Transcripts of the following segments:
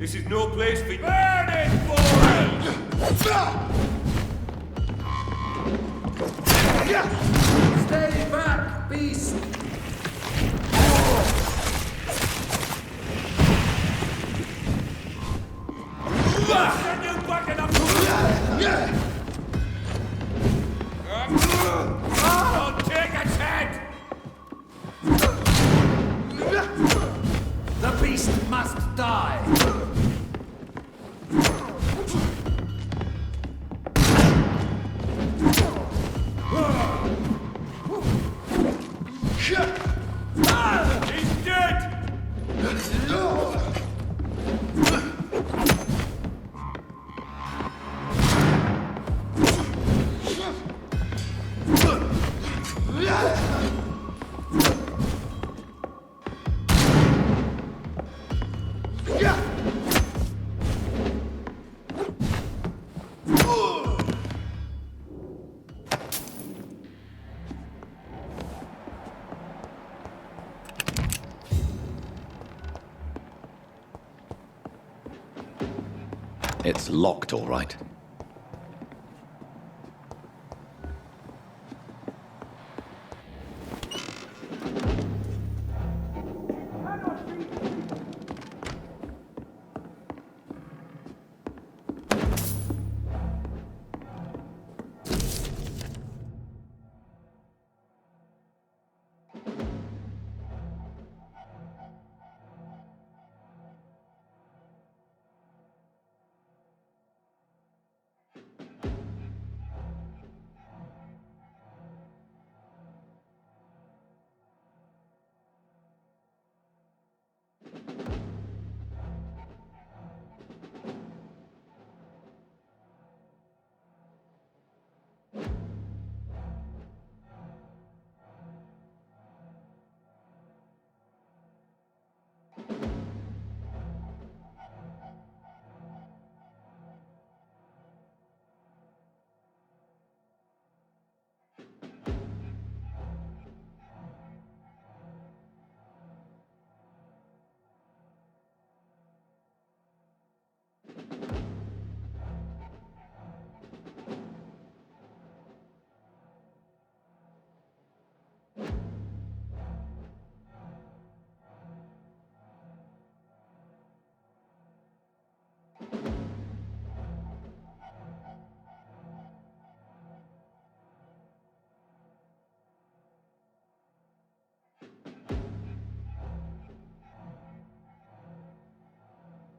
This is no place for burning boys! Stay back, beast! Send you back in the... Don't take its head! The beast must die! He's dead! It's locked, all right.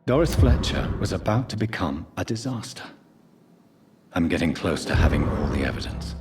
Doris Fletcher was about to become a disaster. I'm getting close to having all the evidence.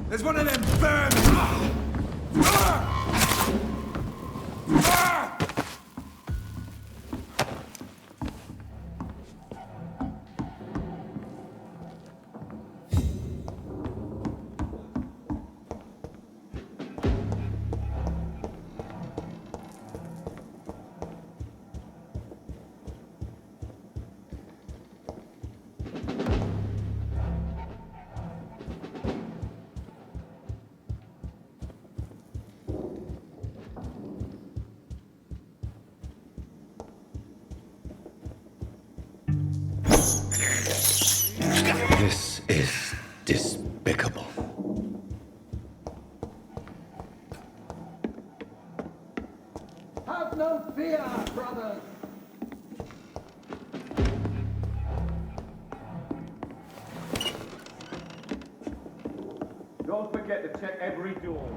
There's one of them vermin! This is despicable. Have no fear, brothers! Don't forget to check every door.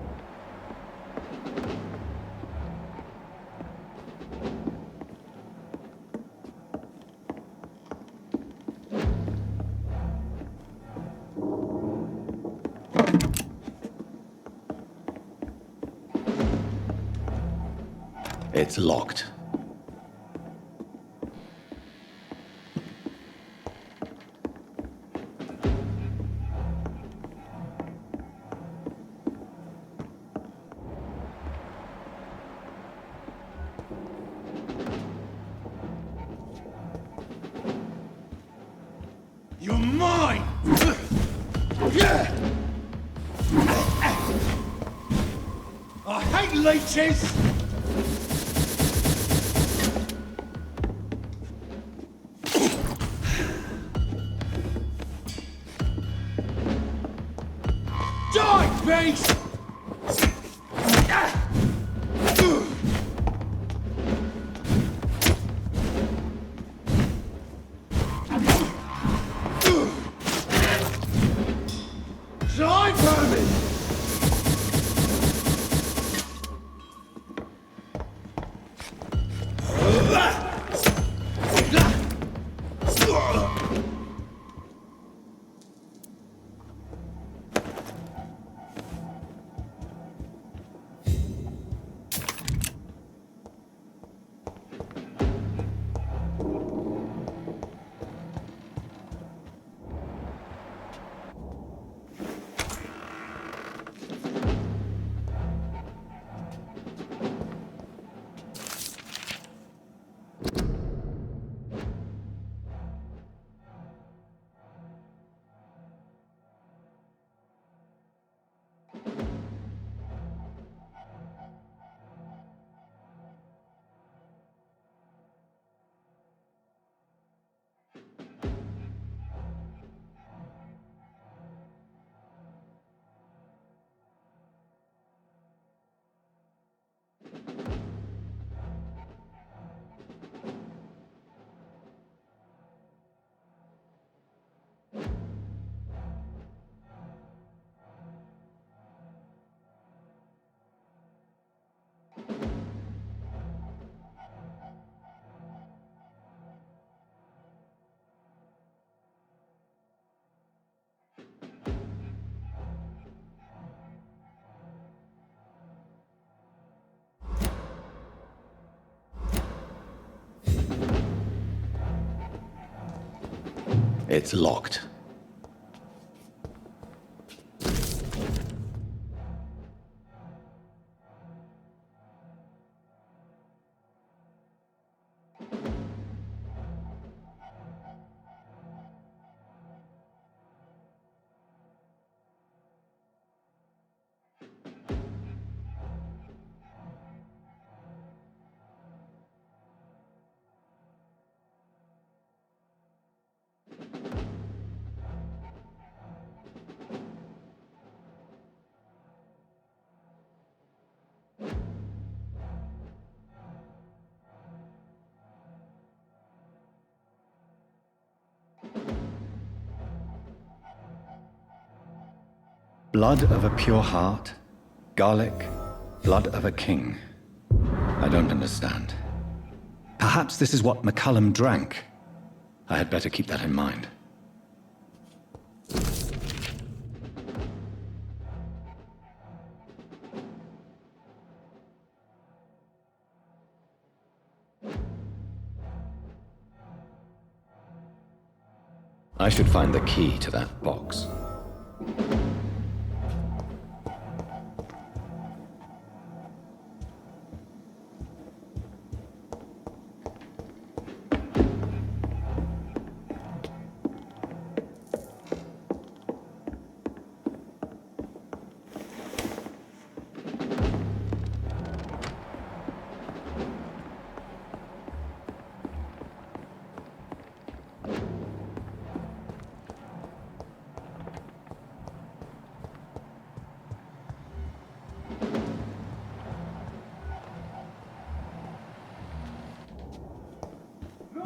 It's locked. You're mine! I hate leeches! Die, beast! Die, vermin! It's locked. Blood of a pure heart, garlic, blood of a king. I don't understand. Perhaps this is what McCullum drank. I had better keep that in mind. I should find the key to that box.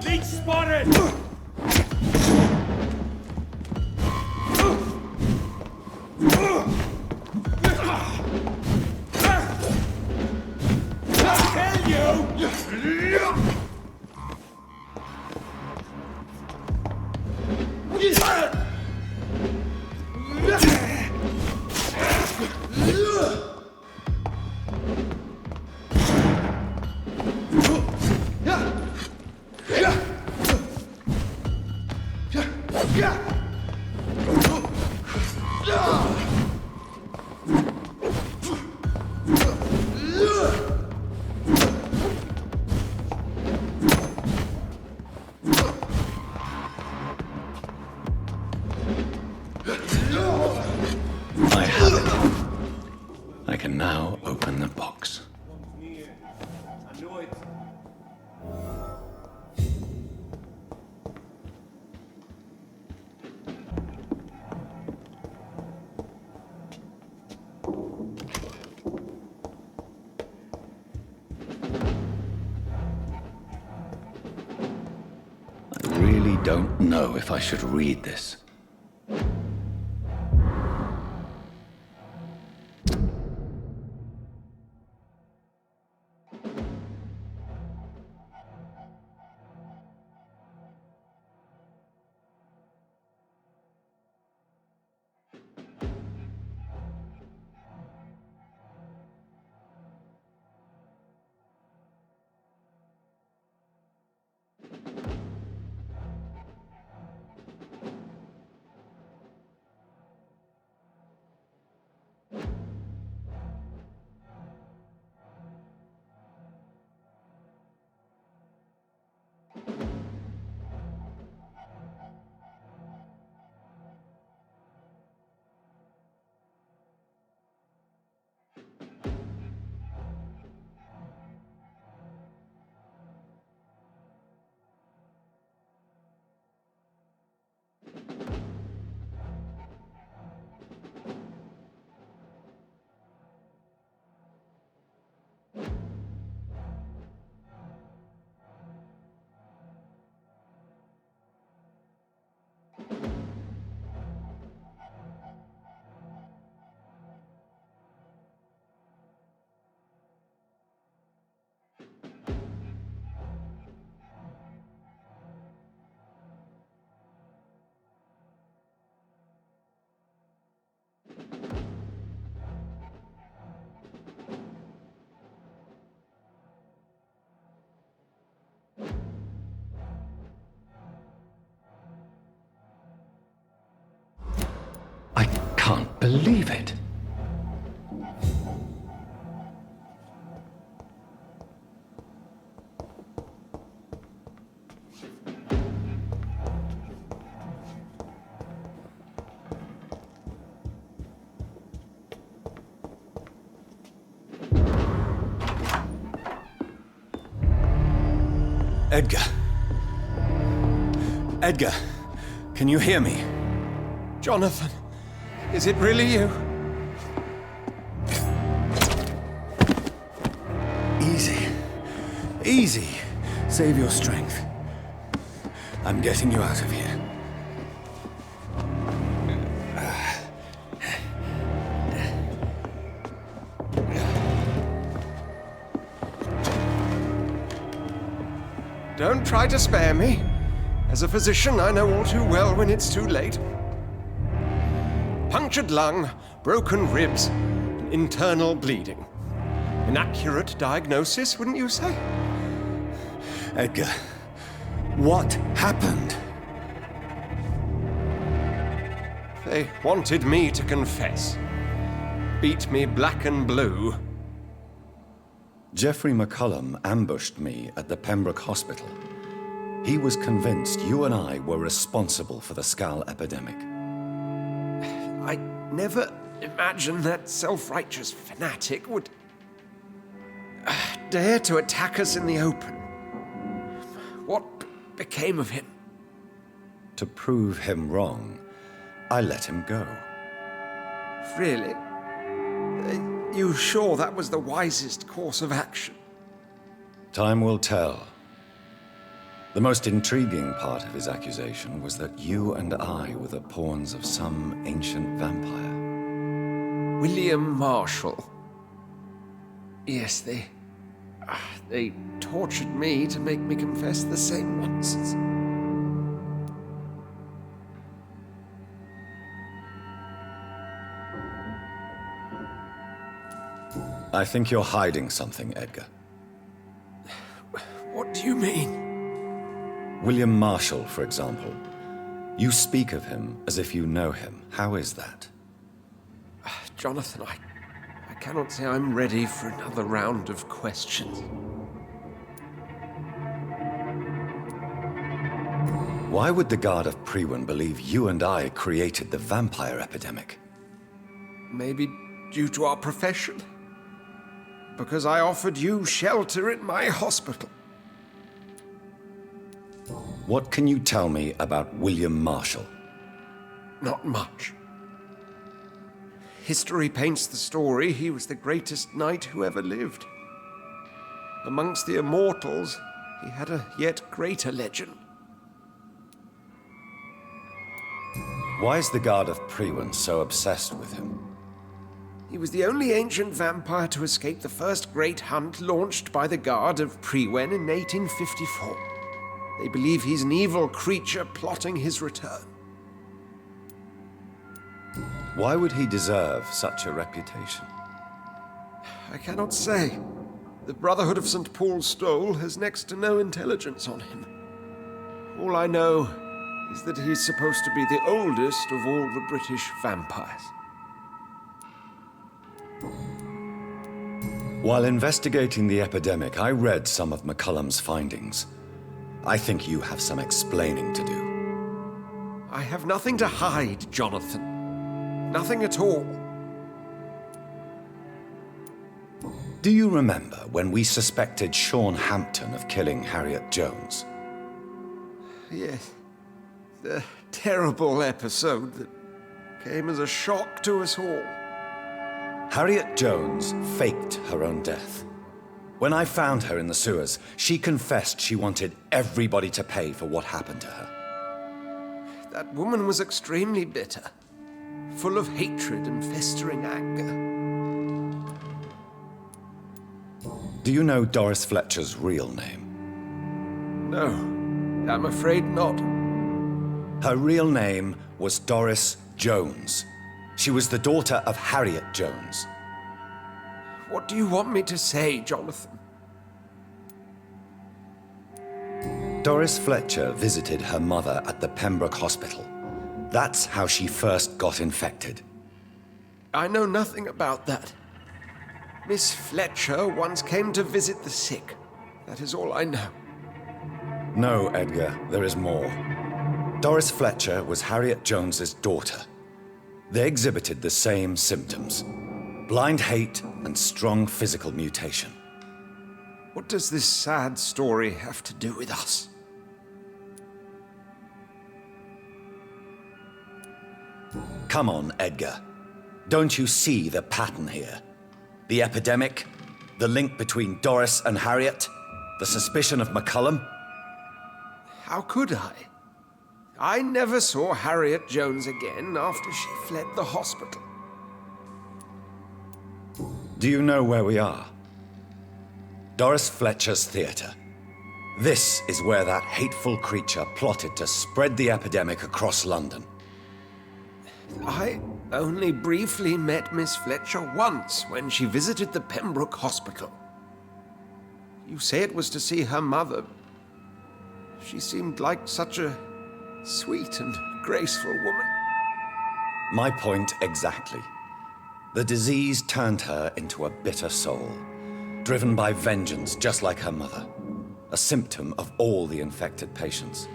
Leech spotted! I have it. I can now open the box. I know it. I really don't know if I should read this. I can't believe it. Edgar. Edgar, can you hear me? Jonathan, is it really you? Easy. Easy. Save your strength. I'm getting you out of here. Don't try to spare me. As a physician, I know all too well when it's too late. Punctured lung, broken ribs, internal bleeding. An accurate diagnosis, wouldn't you say? Edgar, what happened? They wanted me to confess. Beat me black and blue. Geoffrey McCullum ambushed me at the Pembroke Hospital. He was convinced you and I were responsible for the Skal epidemic. I never imagined that self-righteous fanatic would dare to attack us in the open. What became of him? To prove him wrong, I let him go. Really? Are you sure that was the wisest course of action? Time will tell. The most intriguing part of his accusation was that you and I were the pawns of some ancient vampire. William Marshall. Yes, they tortured me to make me confess the same nonsense. I think you're hiding something, Edgar. What do you mean? William Marshall, for example. You speak of him as if you know him. How is that? Jonathan, I cannot say I'm ready for another round of questions. Why would the Guard of Priwen believe you and I created the vampire epidemic? Maybe due to our profession? Because I offered you shelter in my hospital. What can you tell me about William Marshall? Not much. History paints the story he was the greatest knight who ever lived. Amongst the immortals, he had a yet greater legend. Why is the Guard of Priwen so obsessed with him? He was the only ancient vampire to escape the first great hunt launched by the Guard of Priwen in 1854. They believe he's an evil creature plotting his return. Why would he deserve such a reputation? I cannot say. The Brotherhood of St. Paul's Stole has next to no intelligence on him. All I know is that he's supposed to be the oldest of all the British vampires. While investigating the epidemic, I read some of McCullum's findings. I think you have some explaining to do. I have nothing to hide, Jonathan. Nothing at all. Do you remember when we suspected Sean Hampton of killing Harriet Jones? Yes. The terrible episode that came as a shock to us all. Harriet Jones faked her own death. When I found her in the sewers, she confessed she wanted everybody to pay for what happened to her. That woman was extremely bitter, full of hatred and festering anger. Do you know Doris Fletcher's real name? No, I'm afraid not. Her real name was Doris Jones. She was the daughter of Harriet Jones. What do you want me to say, Jonathan? Doris Fletcher visited her mother at the Pembroke Hospital. That's how she first got infected. I know nothing about that. Miss Fletcher once came to visit the sick. That is all I know. No, Edgar, there is more. Doris Fletcher was Harriet Jones's daughter. They exhibited the same symptoms: blind hate and strong physical mutation. What does this sad story have to do with us? Come on, Edgar. Don't you see the pattern here? The epidemic, the link between Doris and Harriet, the suspicion of McCullum. How could I? I never saw Harriet Jones again after she fled the hospital. Do you know where we are? Doris Fletcher's theater. This is where that hateful creature plotted to spread the epidemic across London. I only briefly met Miss Fletcher once when she visited the Pembroke Hospital. You say it was to see her mother. She seemed like such a sweet and graceful woman. My point exactly. The disease turned her into a bitter soul, driven by vengeance just like her mother. A symptom of all the infected patients.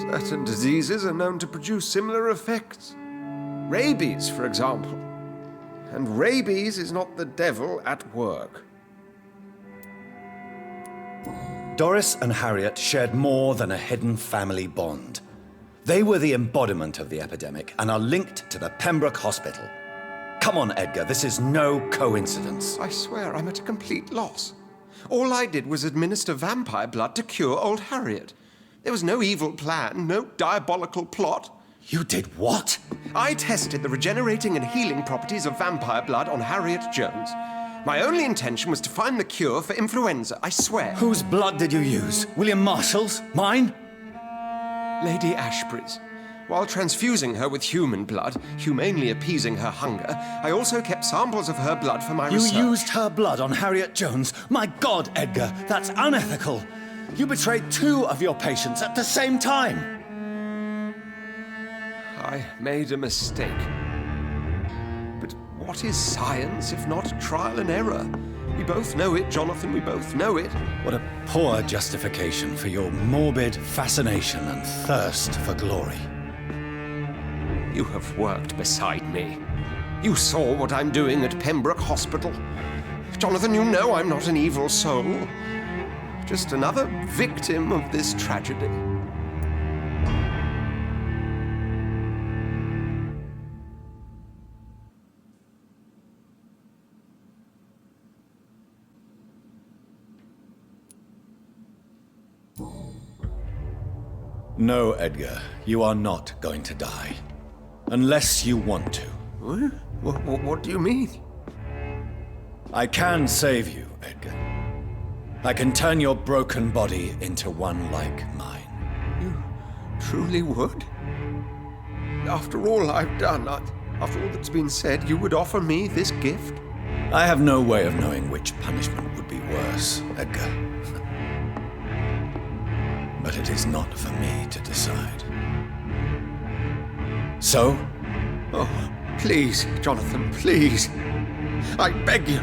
Certain diseases are known to produce similar effects. Rabies, for example. And rabies is not the devil at work. Doris and Harriet shared more than a hidden family bond. They were the embodiment of the epidemic and are linked to the Pembroke Hospital. Come on, Edgar, this is no coincidence. I swear I'm at a complete loss. All I did was administer vampire blood to cure old Harriet. There was no evil plan, no diabolical plot. You did what? I tested the regenerating and healing properties of vampire blood on Harriet Jones. My only intention was to find the cure for influenza, I swear. Whose blood did you use? William Marshall's? Mine? Lady Ashbury's. While transfusing her with human blood, humanely appeasing her hunger, I also kept samples of her blood for my research. You used her blood on Harriet Jones? My God, Edgar, that's unethical. You betrayed 2 of your patients at the same time. I made a mistake. But what is science if not trial and error? We both know it, Jonathan, we both know it. What a poor justification for your morbid fascination and thirst for glory. You have worked beside me. You saw what I'm doing at Pembroke Hospital. Jonathan, you know I'm not an evil soul. Just another victim of this tragedy. No, Edgar, you are not going to die. Unless you want to. What do you mean? I can save you, Edgar. I can turn your broken body into one like mine. You truly would? After all I've done, after all that's been said, you would offer me this gift? I have no way of knowing which punishment would be worse, Edgar. But it is not for me to decide. So? Oh, please, Jonathan, please. I beg you.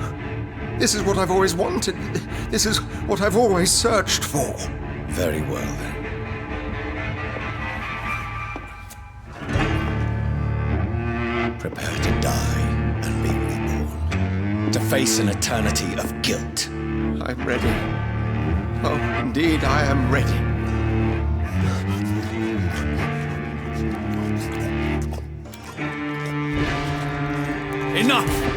This is what I've always wanted. This is what I've always searched for. Very well, then. Prepare to die and be reborn. To face an eternity of guilt. I'm ready. Oh, indeed, I am ready. Enough!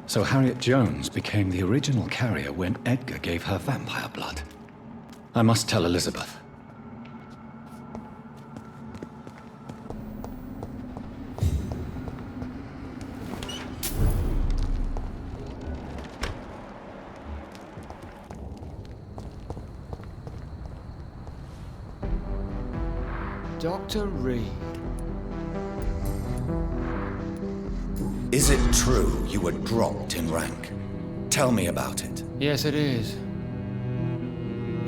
So Harriet Jones became the original carrier when Edgar gave her vampire blood. I must tell Elizabeth. Dr. Reed. Is it true you were dropped in rank? Tell me about it. Yes, it is.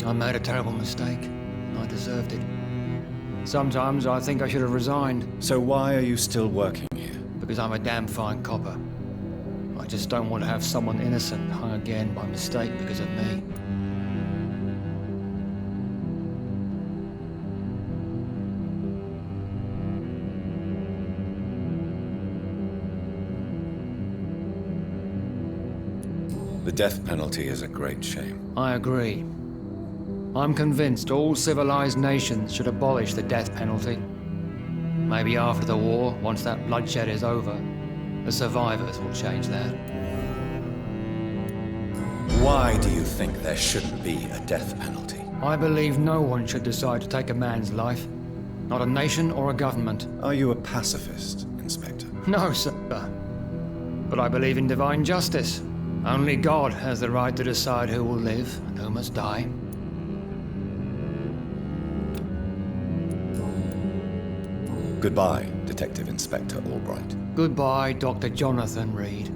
I made a terrible mistake. I deserved it. Sometimes I think I should have resigned, So why are you still working here? because I'm a damn fine copper. I just don't want to have someone innocent hung again by mistake because of me. The death penalty is a great shame. I agree. I'm convinced all civilized nations should abolish the death penalty. Maybe after the war, once that bloodshed is over, the survivors will change that. Why do you think there shouldn't be a death penalty? I believe no one should decide to take a man's life. Not a nation or a government. Are you a pacifist, Inspector? No, sir. But I believe in divine justice. Only God has the right to decide who will live and who must die. Goodbye, Detective Inspector Albright. Goodbye, Dr. Jonathan Reed.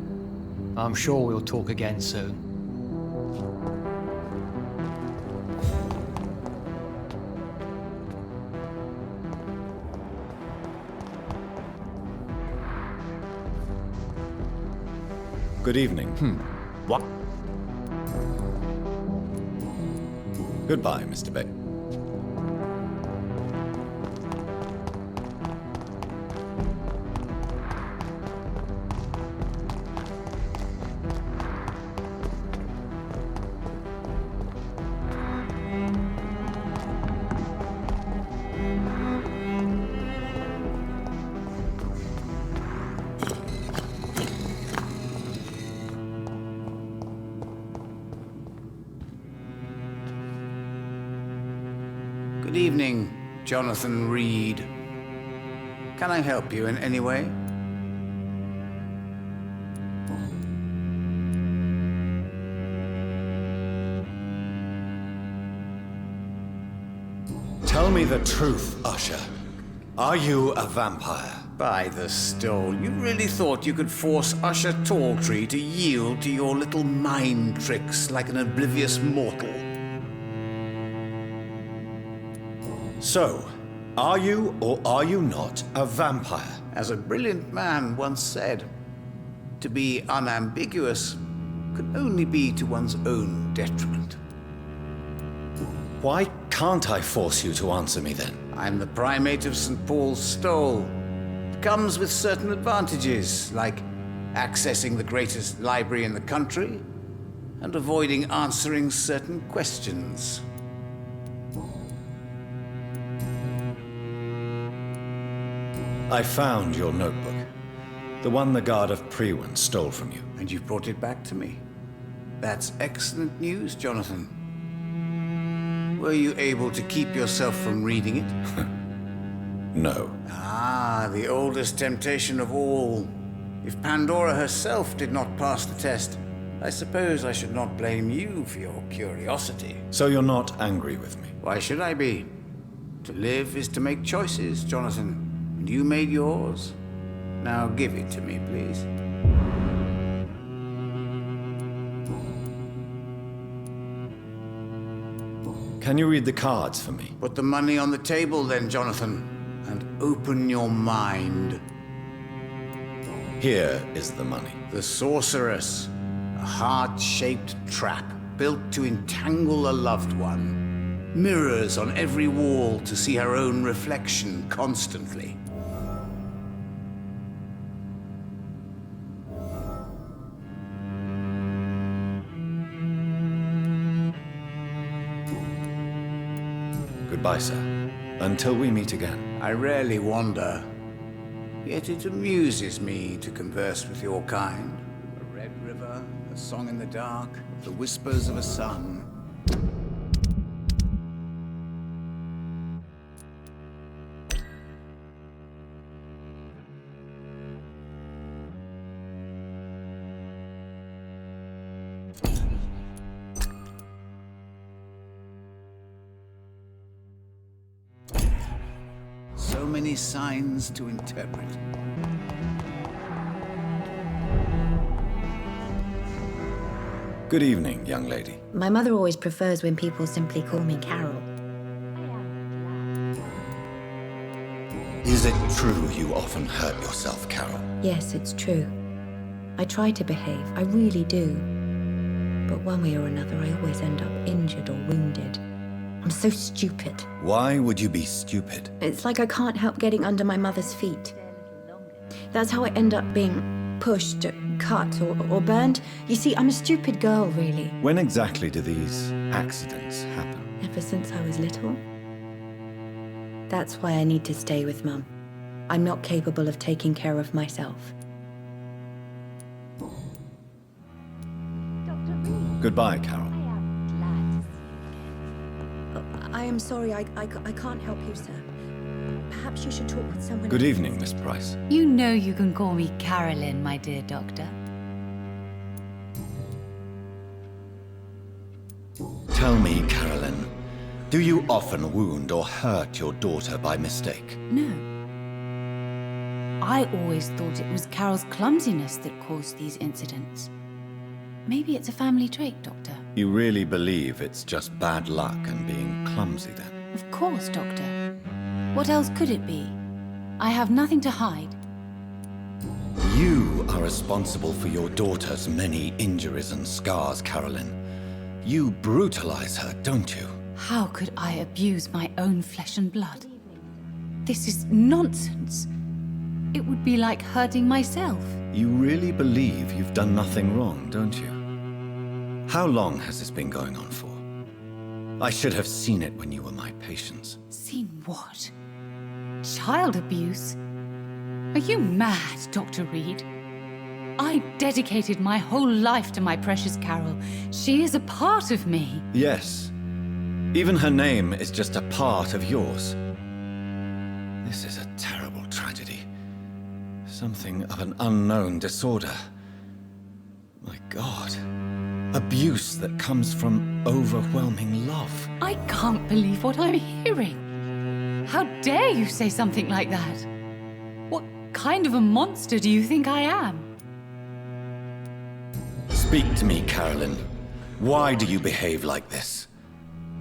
I'm sure we'll talk again soon. Good evening. What? Goodbye, Mr. Bay. Good evening, Jonathan Reed. Can I help you in any way? Tell me the truth, Usher. Are you a vampire? By the stole, you really thought you could force Usher Talltree to yield to your little mind tricks like an oblivious mortal? So, are you or are you not a vampire? As a brilliant man once said, to be unambiguous could only be to one's own detriment. Why can't I force you to answer me then? I'm the primate of St. Paul's Stole. It comes with certain advantages, like accessing the greatest library in the country and avoiding answering certain questions. I found your notebook. The one the guard of Prewen stole from you. And you've brought it back to me. That's excellent news, Jonathan. Were you able to keep yourself from reading it? No. Ah, the oldest temptation of all. If Pandora herself did not pass the test, I suppose I should not blame you for your curiosity. So you're not angry with me? Why should I be? To live is to make choices, Jonathan. And you made yours. Now give it to me, please. Can you read the cards for me? Put the money on the table then, Jonathan, and open your mind. Here is the money. The Sorceress, a heart-shaped trap built to entangle a loved one. Mirrors on every wall to see her own reflection constantly. Goodbye, sir. Until we meet again. I rarely wander, yet it amuses me to converse with your kind. A red river, a song in the dark, the whispers of a sun. So many signs to interpret. Good evening, young lady. My mother always prefers when people simply call me Carol. true you often hurt yourself, Carol? Yes, it's true. I try to behave, I really do. But one way or another, I always end up injured or wounded. I'm so stupid. Why would you be stupid? It's like I can't help getting under my mother's feet. That's how I end up being pushed, cut, or burned. You see, I'm a stupid girl, really. When exactly do these accidents happen? Ever since I was little. That's why I need to stay with Mum. I'm not capable of taking care of myself. Goodbye, Carol. I am sorry, I can't help you, sir. Perhaps you should talk with someone Good else. evening, Miss Price. You know you can call me Carolyn, my dear doctor. Tell me, Carolyn, do you often wound or hurt your daughter by mistake? No. I always thought it was Carol's clumsiness that caused these incidents. Maybe it's a family trait, Doctor. You really believe it's just bad luck and being clumsy, then? Of course, Doctor. What else could it be? I have nothing to hide. You are responsible for your daughter's many injuries and scars, Carolyn. You brutalize her, don't you? How could I abuse my own flesh and blood? This is nonsense. It would be like hurting myself. You really believe you've done nothing wrong, don't you? How long has this been going on for? I should have seen it when you were my patients. Seen what? Child abuse? Are you mad, Dr. Reed? I dedicated my whole life to my precious Carol. She is a part of me. Yes. Even her name is just a part of yours. This is a terrible tragedy. Something of an unknown disorder. My God. Abuse that comes from overwhelming love. I can't believe what I'm hearing. How dare you say something like that? What kind of a monster do you think I am? Speak to me, Carolyn. Why do you behave like this?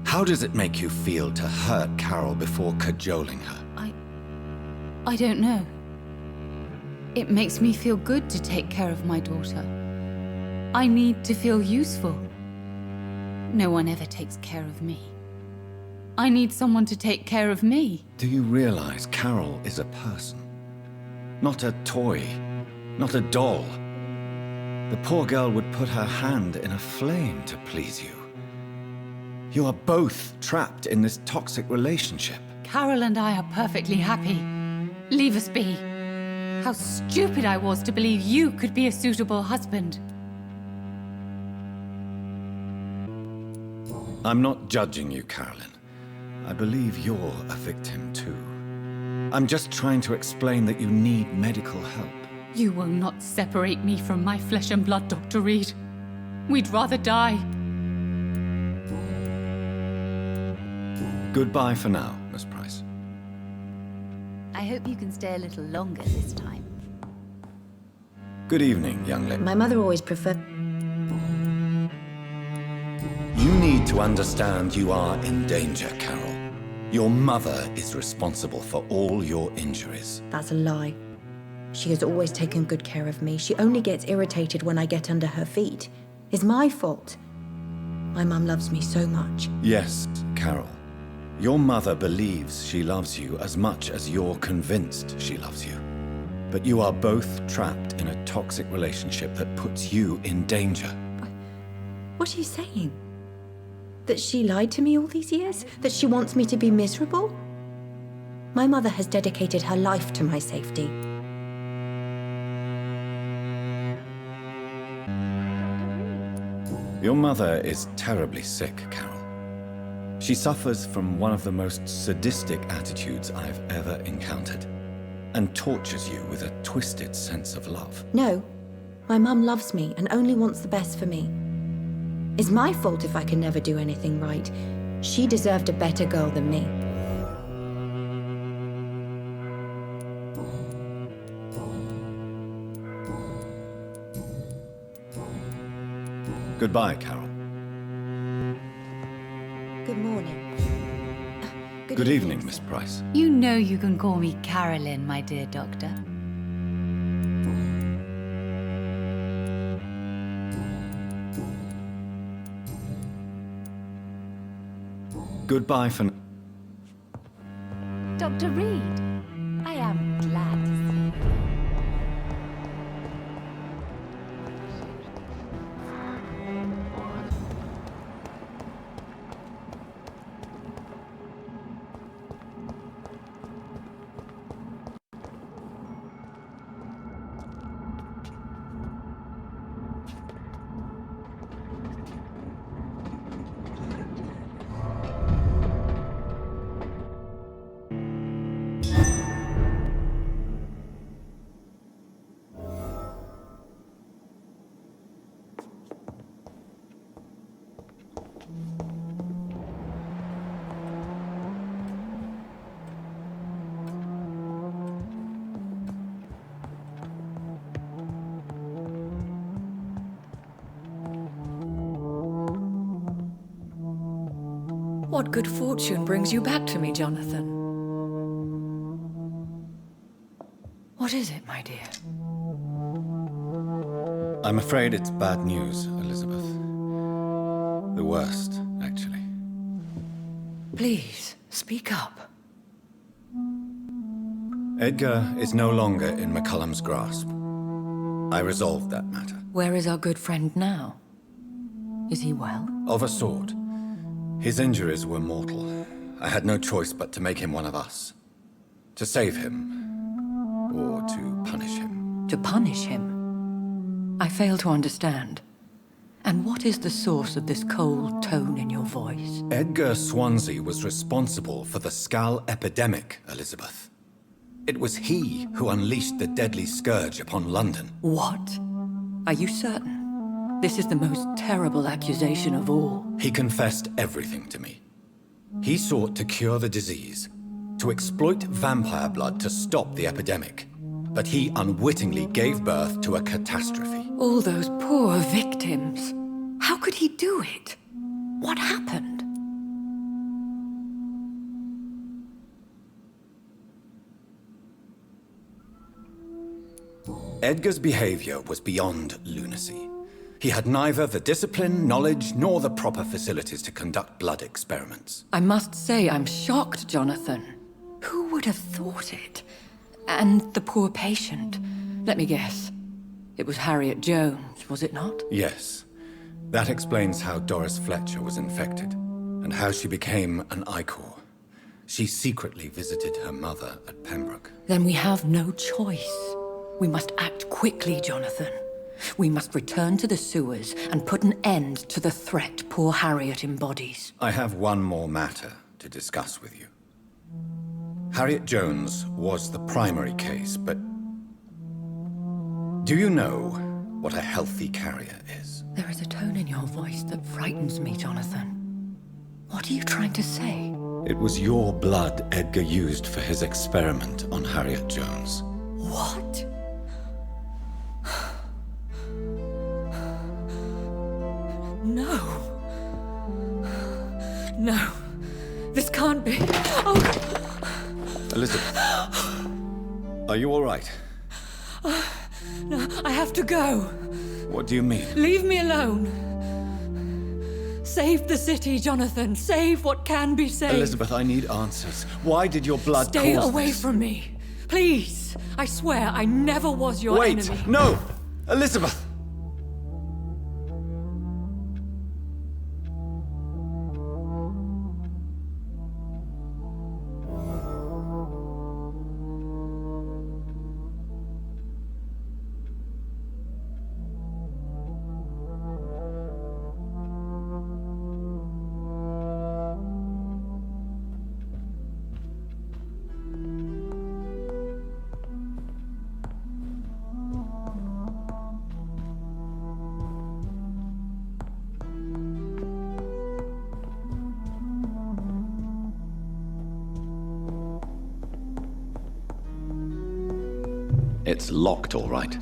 How does it make you feel to hurt Carol before cajoling her? I don't know. It makes me feel good to take care of my daughter. I need to feel useful. No one ever takes care of me. I need someone to take care of me. Do you realize Carol is a person? Not a toy, not a doll. The poor girl would put her hand in a flame to please you. You are both trapped in this toxic relationship. Carol and I are perfectly happy. Leave us be. How stupid I was to believe you could be a suitable husband. I'm not judging you, Carolyn. I believe you're a victim too. I'm just trying to explain that you need medical help. You will not separate me from my flesh and blood, Dr. Reed. We'd rather die. Goodbye for now, Miss Price. I hope you can stay a little longer this time. Good evening, young lady. My mother always preferred... You need to understand you are in danger, Carol. Your mother is responsible for all your injuries. That's a lie. She has always taken good care of me. She only gets irritated when I get under her feet. It's my fault. My mum loves me so much. Yes, Carol. Your mother believes she loves you as much as you're convinced she loves you. But you are both trapped in a toxic relationship that puts you in danger. What are you saying? That she lied to me all these years? That she wants me to be miserable? My mother has dedicated her life to my safety. Your mother is terribly sick, Carol. She suffers from one of the most sadistic attitudes I've ever encountered, and tortures you with a twisted sense of love. No, my mum loves me and only wants the best for me. It's my fault if I can never do anything right. She deserved a better girl than me. Goodbye, Carol. Good morning. Good Good evening, Miss Price. You know you can call me Carolyn, my dear doctor. Goodbye for now. Dr. Reed, I am glad to see you. What good fortune brings you back to me, Jonathan? What is it, my dear? I'm afraid it's bad news, Elizabeth. The worst, actually. Please, speak up. Edgar is no longer in McCullum's grasp. I resolved that matter. Where is our good friend now? Is he well? Of a sort. His injuries were mortal. I had no choice but to make him one of us. To save him, or to punish him. To punish him? I fail to understand. And what is the source of this cold tone in your voice? Edgar Swansea was responsible for the Skal epidemic, Elizabeth. It was he who unleashed the deadly scourge upon London. What? Are you certain? This is the most terrible accusation of all. He confessed everything to me. He sought to cure the disease, to exploit vampire blood to stop the epidemic. But he unwittingly gave birth to a catastrophe. All those poor victims. How could he do it? What happened? Edgar's behavior was beyond lunacy. He had neither the discipline, knowledge, nor the proper facilities to conduct blood experiments. I must say I'm shocked, Jonathan. Who would have thought it? And the poor patient. Let me guess. It was Harriet Jones, was it not? Yes. That explains how Doris Fletcher was infected, and how she became an Icor. She secretly visited her mother at Pembroke. Then we have no choice. We must act quickly, Jonathan. We must return to the sewers and put an end to the threat poor Harriet embodies. I have one more matter to discuss with you. Harriet Jones was the primary case, but do you know what a healthy carrier is? There is a tone in your voice that frightens me, Jonathan. What are you trying to say? It was your blood Edgar used for his experiment on Harriet Jones. What? No. No. This can't be. Oh! Elizabeth, are you all right? No, I have to go. What do you mean? Leave me alone. Save the city, Jonathan. Save what can be saved. Elizabeth, I need answers. Why did your blood Stay cause away this? from me. Please. I swear I never was your Wait! enemy. No! Elizabeth! It's locked, all right.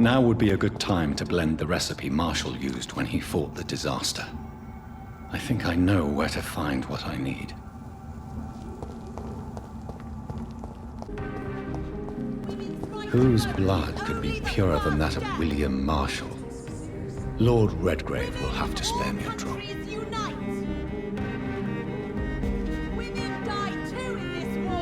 Now would be a good time to blend the recipe Marshall used when he fought the disaster. I think I know where to find what I need. Whose blood could be purer than that of William Marshall? Lord Redgrave will have to spare me a drop. Women die too in this war.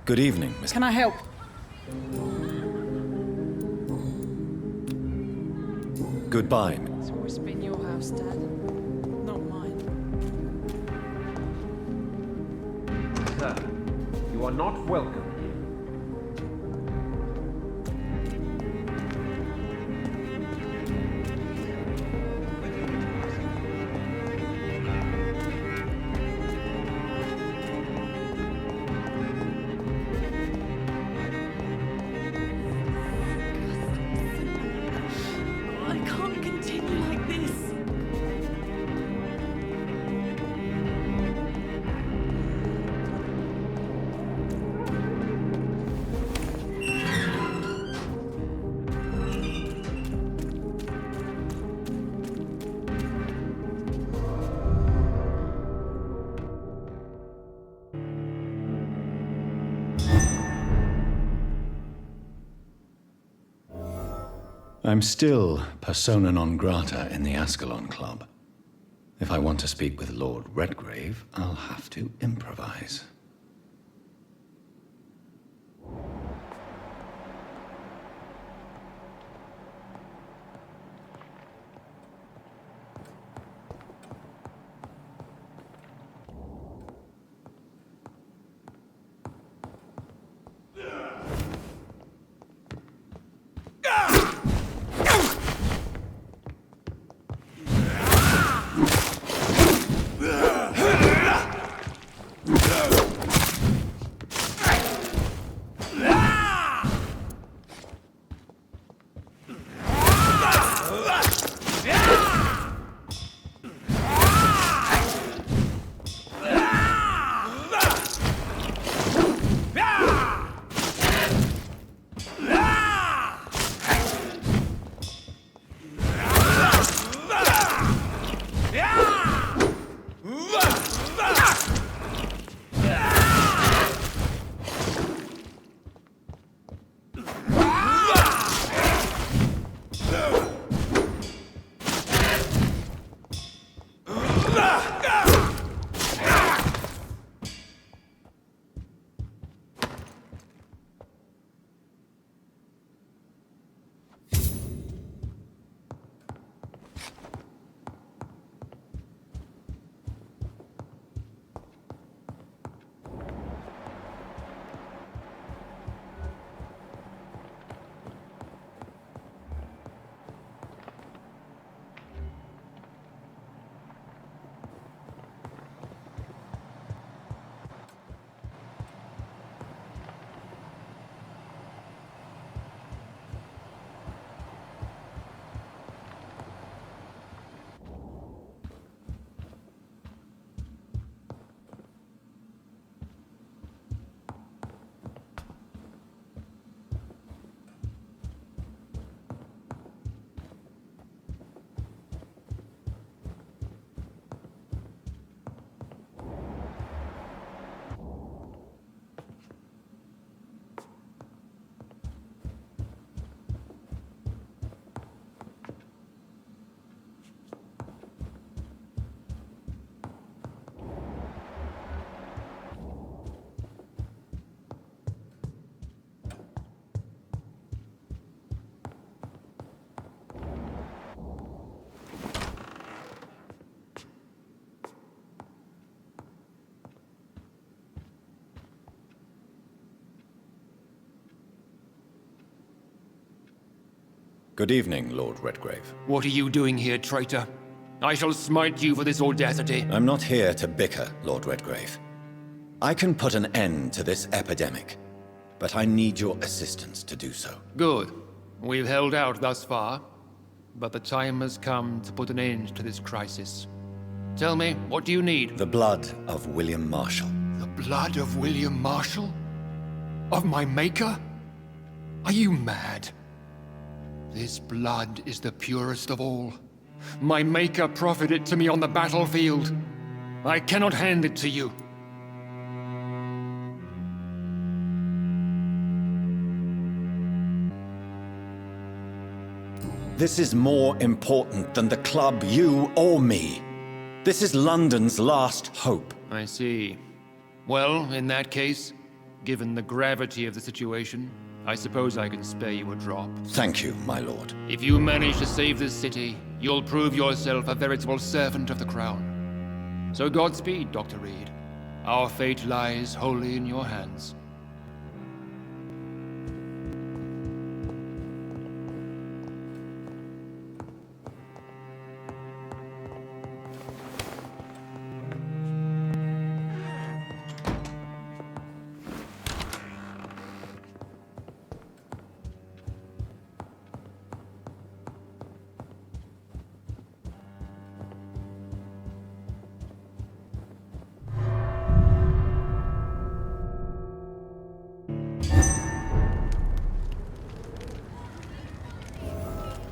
Good evening, Miss... Can I help? Goodbye. It's always been your house, Dad. Not mine. Sir, you are not welcome here. I can't continue like this. I'm still persona non grata in the Ascalon Club. If I want to speak with Lord Redgrave, I'll have to improvise. Good evening, Lord Redgrave. What are you doing here, traitor? I shall smite you for this audacity. I'm not here to bicker, Lord Redgrave. I can put an end to this epidemic, but I need your assistance to do so. Good. We've held out thus far, but the time has come to put an end to this crisis. Tell me, what do you need? The blood of William Marshall. The blood of William Marshall? Of my maker? Are you mad? This blood is the purest of all. My maker proffered it to me on the battlefield. I cannot hand it to you. This is more important than the club, you or me. This is London's last hope. I see. Well, in that case, Given the gravity of the situation, I suppose I can spare you a drop. Thank you, my lord. If you manage to save this city, you'll prove yourself a veritable servant of the crown. So Godspeed, Dr. Reed. Our fate lies wholly in your hands.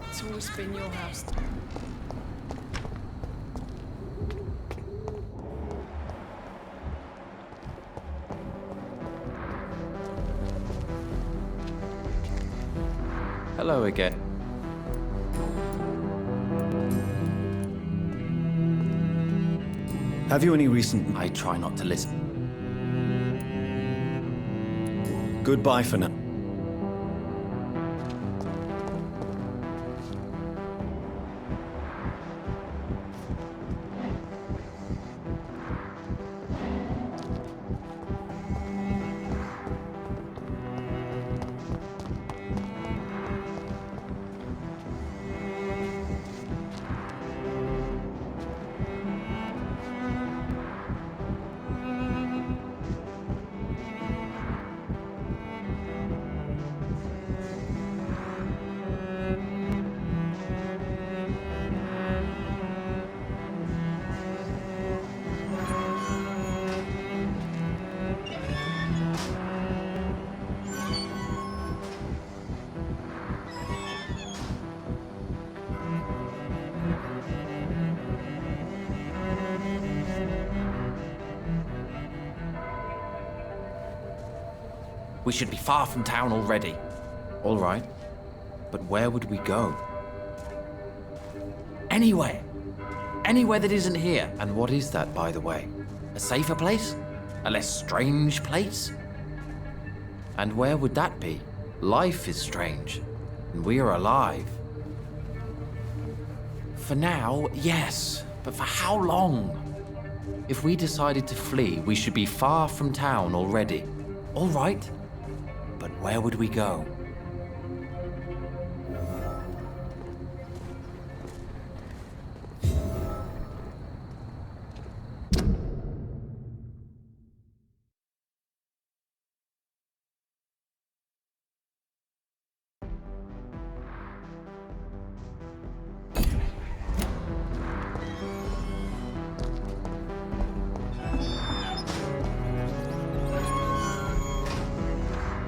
It's always been your house. Hello again. Have you any recent... I try not to listen. Goodbye for now. We should be far from town already. All right. But where would we go? Anywhere. Anywhere that isn't here. And what is that, by the way? A safer place? A less strange place? And where would that be? Life is strange. And we are alive. For now, yes. But for how long? If we decided to flee, we should be far from town already. All right. But where would we go?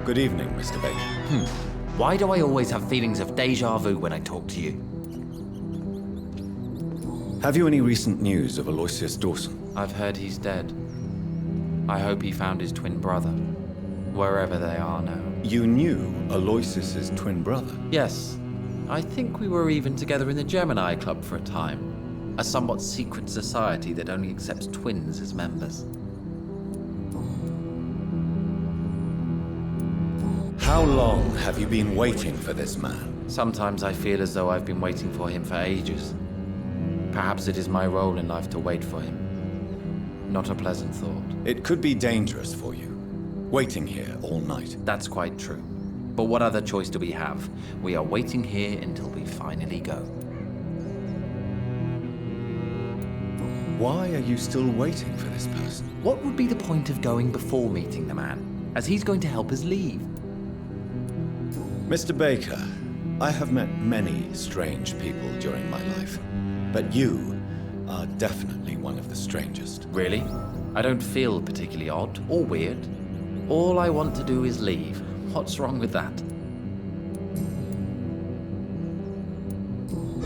Good evening, Mr. Baker. Why do I always have feelings of déjà vu when I talk to you? Have you any recent news of Aloysius Dawson? I've heard he's dead. I hope he found his twin brother, wherever they are now. You knew Aloysius's twin brother? Yes. I think we were even together in the Gemini Club for a time. A somewhat secret society that only accepts twins as members. How long have you been waiting for this man? Sometimes I feel as though I've been waiting for him for ages. Perhaps it is my role in life to wait for him. Not a pleasant thought. It could be dangerous for you, waiting here all night. That's quite true. But what other choice do we have? We are waiting here until we finally go. Why are you still waiting for this person? What would be the point of going before meeting the man, as he's going to help us leave? Mr. Baker, I have met many strange people during my life, but you are definitely one of the strangest. Really? I don't feel particularly odd or weird. All I want to do is leave. What's wrong with that?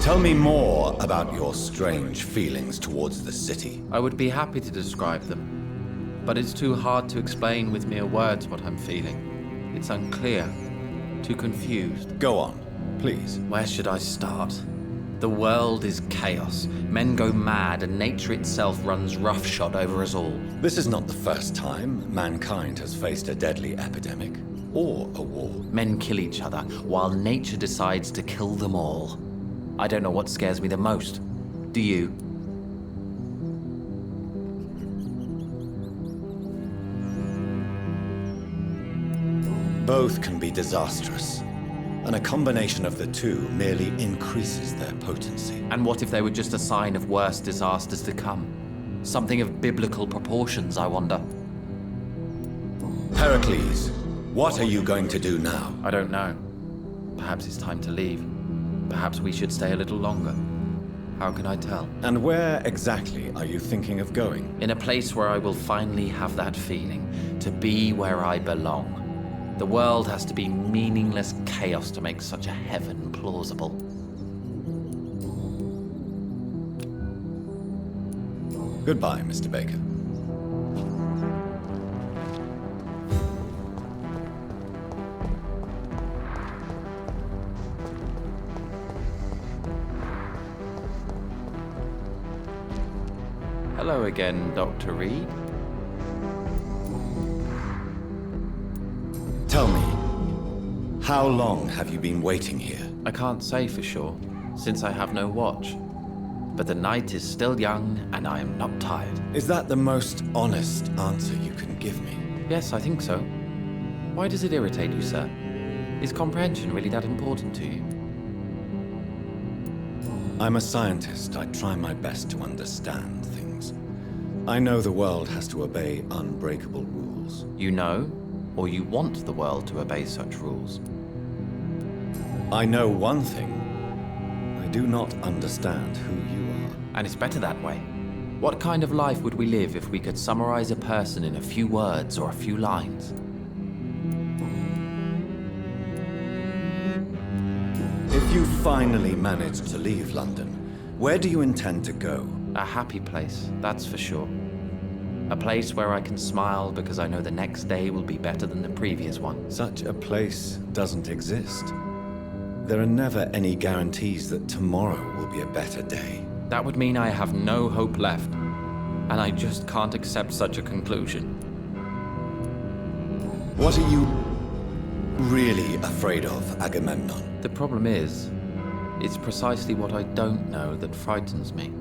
Tell me more about your strange feelings towards the city. I would be happy to describe them, but it's too hard to explain with mere words what I'm feeling. It's unclear, too confused. Go on, please. Where should I start? The world is chaos. Men go mad, and nature itself runs roughshod over us all. This is not the first time mankind has faced a deadly epidemic or a war. Men kill each other, while nature decides to kill them all. I don't know what scares me the most. Do you? Both can be disastrous, and a combination of the two merely increases their potency. And what if they were just a sign of worse disasters to come? Something of biblical proportions, I wonder. Heracles, what are you going to do now? I don't know. Perhaps it's time to leave. Perhaps we should stay a little longer. How can I tell? And where exactly are you thinking of going? In a place where I will finally have that feeling, to be where I belong. The world has to be meaningless chaos to make such a heaven plausible. Goodbye, Mr. Baker. Hello again, Dr. Reed. Tell me, how long have you been waiting here? I can't say for sure, since I have no watch. But the night is still young, and I am not tired. Is that the most honest answer you can give me? Yes, I think so. Why does it irritate you, sir? Is comprehension really that important to you? I'm a scientist. I try my best to understand things. I know the world has to obey unbreakable rules. You know, or you want the world to obey such rules? I know one thing. I do not understand who you are. And it's better that way. What kind of life would we live if we could summarize a person in a few words or a few lines? If you finally manage to leave London, where do you intend to go? A happy place, that's for sure. A place where I can smile because I know the next day will be better than the previous one. Such a place doesn't exist. There are never any guarantees that tomorrow will be a better day. That would mean I have no hope left, and I just can't accept such a conclusion. What are you really afraid of, Agamemnon? The problem is, it's precisely what I don't know that frightens me.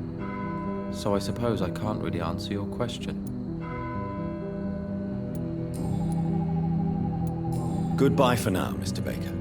So I suppose I can't really answer your question. Goodbye for now, Mr. Baker.